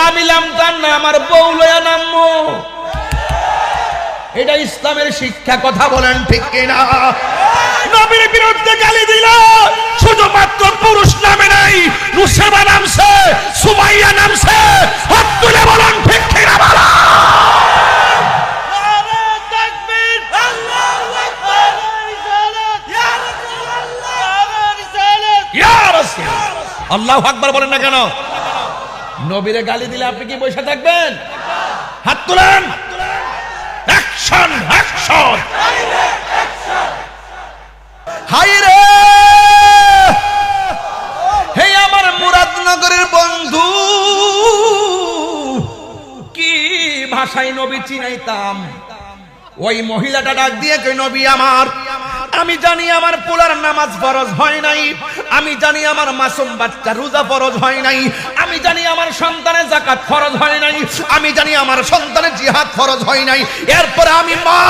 নামিলাম তার না, আমার বউ লয়া নামবো। এটা ইসলামের শিক্ষা, কথা বলেন ঠিক কিনা? নবীর বিরুদ্ধে গালি দিল, শুধুমাত্র পুরুষ নামে নাই, নুসেবা নামছে, সুমাইয়া নামছে। হাত তুলে বলেন ঠিক কিনা? বলা আল্লাহু আকবার বলেন না কেন? নবীরে গালি দিলে আপনি কি বসে থাকবেন? হাত তুলেন, অ্যাকশন অ্যাকশন। হাই রে, হে আমার মুরাদনগরের বন্ধু, কি ভাষায় নবী চিনাইতাম। ওই মহিলাটা ডাক দিয়ে কই, নবী আমার, আমি জানি আমার পোলার নামাজ ফরজ হয় নাই, আমি জানি আমার মাসুম বাচ্চা রোজা ফরজ হয় নাই, আমি জানি আমার সন্তানের যাকাত ফরজ হয় নাই, আমি জানি আমার সন্তানের জিহাদ ফরজ হয় নাই। এরপরে আমি মা